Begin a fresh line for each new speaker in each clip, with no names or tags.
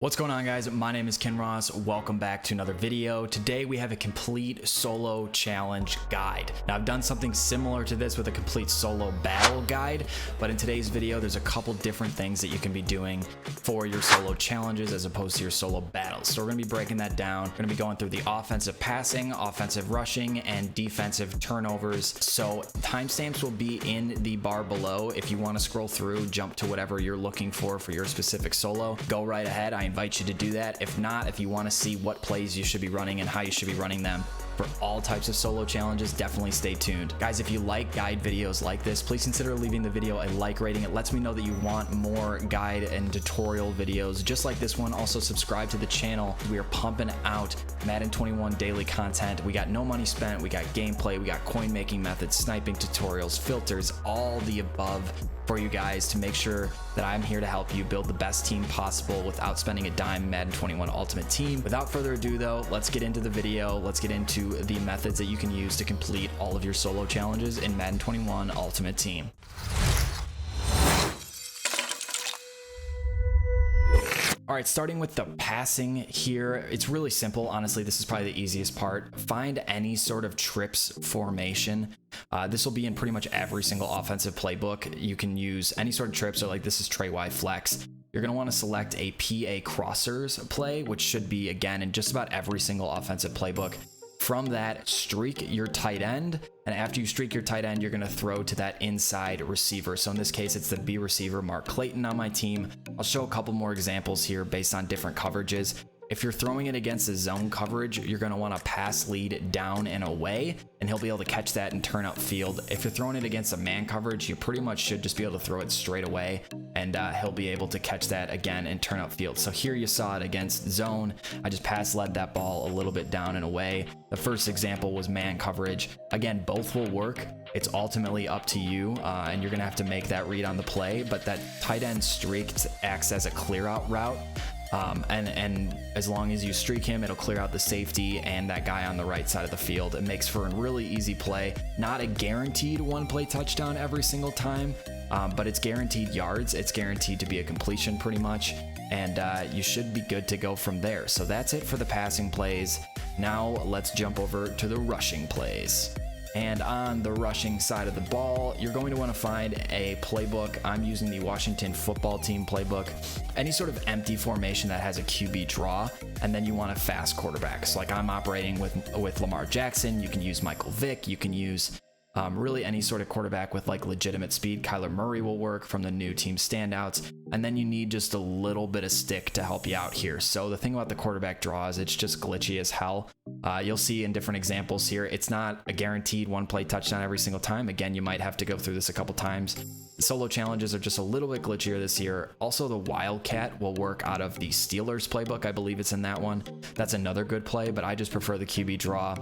What's going on, guys? My name is Ken Ross. Welcome back to another video. Today we have a complete solo challenge guide. Now, I've done something similar to this with a complete solo battle guide, but in today's video there's a couple different things that you can be doing for your solo challenges as opposed to your solo battles. So we're going to be breaking that down. We're going to be going through the offensive passing, offensive rushing, and defensive turnovers. So timestamps will be in the bar below. If you want to scroll through, jump to whatever you're looking for your specific solo, go right ahead. I invite you to do that. If not, if you want to see what plays you should be running and how you should be running them for all types of solo challenges, definitely stay tuned. Guys, if you like guide videos like this, please consider leaving the video a like rating. It lets me know that you want more guide and tutorial videos just like this one. Also, subscribe to the channel. We are pumping out Madden 21 daily content. We got no money spent, we got gameplay, we got coin making methods, sniping tutorials, filters, all the above for you guys to make sure that I'm here to help you build the best team possible without spending a dime. Madden 21 Ultimate Team. Without further ado though, let's get into the video. Let's get into the methods that you can use to complete all of your solo challenges in Madden 21 Ultimate Team. All right, starting with the passing here, it's really simple. Honestly, this is probably the easiest part. Find any sort of trips formation. This will be in pretty much every single offensive playbook. You can use any sort of trips, so like this is Trey Y flex. You're going to want to select a PA crossers play, which should be, again, in just about every single offensive playbook. From that, streak your tight end, and after you streak your tight end, you're going to throw to that inside receiver. So in this case, it's the B receiver, Mark Clayton, on my team. I'll show a couple more examples here based on different coverages. If you're throwing it against a zone coverage, you're going to want to pass lead down and away, and he'll be able to catch that and turn upfield. If you're throwing it against a man coverage, you pretty much should just be able to throw it straight away, and he'll be able to catch that again and turn upfield. So here you saw it against zone. I just pass led that ball a little bit down and away. The first example was man coverage. Again, both will work. It's ultimately up to you, and you're going to have to make that read on the play, but that tight end streak acts as a clear out route. And as long as you streak him, it'll clear out the safety and that guy on the right side of the field. It makes for a really easy play. Not a guaranteed one play touchdown every single time, but it's guaranteed yards. It's guaranteed to be a completion pretty much, and you should be good to go from there. So that's it for the passing plays. Now let's jump over to the rushing plays. And on the rushing side of the ball, you're going to want to find a playbook. I'm using the Washington football team playbook. Any sort of empty formation that has a QB draw, and then you want a fast quarterback. So like I'm operating with Lamar Jackson. You can use Michael Vick. You can use really any sort of quarterback with like legitimate speed. Kyler Murray will work from the new team standouts. And then you need just a little bit of stick to help you out here. So the thing about the quarterback draw is it's just glitchy as hell. You'll see in different examples here, it's not a guaranteed one play touchdown every single time. Again, you might have to go through this a couple times. The solo challenges are just a little bit glitchier this year. Also, the Wildcat will work out of the Steelers playbook. I believe it's in that one. That's another good play, but I just prefer the QB draw.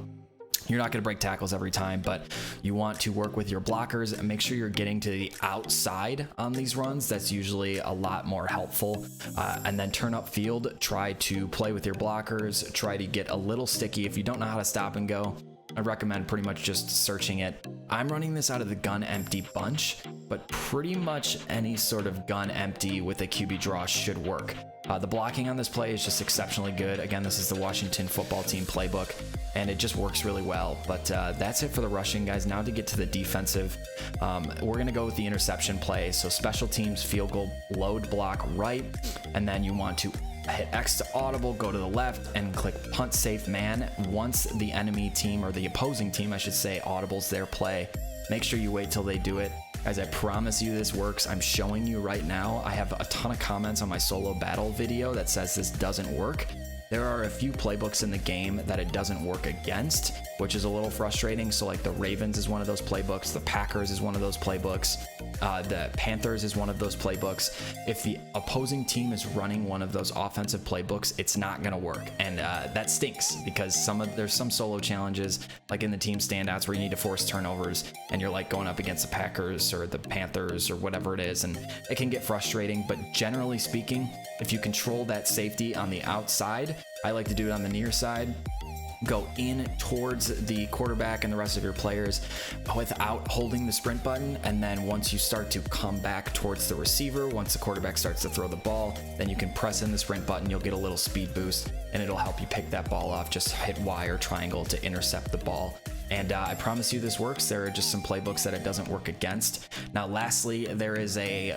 You're not going to break tackles every time, but you want to work with your blockers and make sure you're getting to the outside on these runs. That's usually a lot more helpful. And then turn up field, try to play with your blockers, try to get a little sticky. If you don't know how to stop and go, I recommend pretty much just searching it. I'm running this out of the gun empty bunch, but pretty much any sort of gun empty with a QB draw should work. The blocking on this play is just exceptionally good. Again, this is the Washington football team playbook, and it just works really well. But that's it for the rushing, guys. Now to get to the defensive, we're going to go with the interception play. So special teams, field goal, load block right, and then you want to hit X to audible, go to the left, and click punt safe man. Once the enemy team, or the opposing team, I should say, audibles their play, make sure you wait till they do it. Guys, I promise you this works. I'm showing you right now. I have a ton of comments on my solo battle video that says this doesn't work. There are a few playbooks in the game that it doesn't work against, which is a little frustrating. So like the Ravens is one of those playbooks, the Packers is one of those playbooks, the Panthers is one of those playbooks. If the opposing team is running one of those offensive playbooks, it's not going to work. And that stinks because there's some solo challenges like in the team standouts where you need to force turnovers and you're like going up against the Packers or the Panthers or whatever it is, and it can get frustrating. But generally speaking, if you control that safety on the outside, I like to do it on the near side. go in towards the quarterback and the rest of your players without holding the sprint button. And then once you start to come back towards the receiver, once the quarterback starts to throw the ball, then you can press in the sprint button. You'll get a little speed boost and it'll help you pick that ball off. Just hit Y or triangle to intercept the ball. And I promise you this works. There are just some playbooks that it doesn't work against. Now, lastly, there is a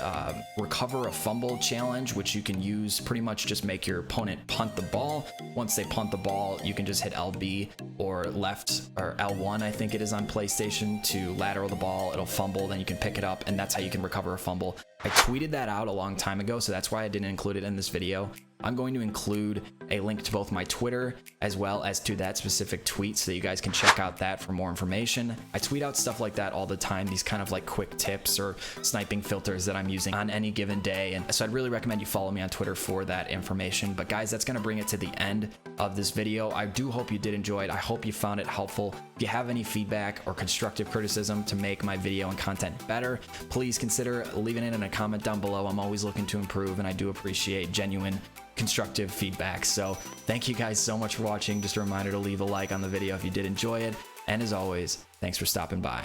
recover a fumble challenge, which you can use. Pretty much just make your opponent punt the ball. Once they punt the ball, you can just hit LB or left or L1, I think it is on PlayStation, to lateral the ball. It'll fumble, then you can pick it up, and that's how you can recover a fumble. I tweeted that out a long time ago, so that's why I didn't include it in this video. I'm going to include a link to both my Twitter as well as to that specific tweet so that you guys can check out that for more information. I tweet out stuff like that all the time, these kind of like quick tips or sniping filters that I'm using on any given day. And so I'd really recommend you follow me on Twitter for that information. But guys, that's going to bring it to the end of this video. I do hope you did enjoy it. I hope you found it helpful. If you have any feedback or constructive criticism to make my video and content better, please consider leaving it in a comment down below. I'm always looking to improve, and I do appreciate genuine constructive feedback. So thank you guys so much for watching. Just a reminder to leave a like on the video if you did enjoy it. And as always, thanks for stopping by.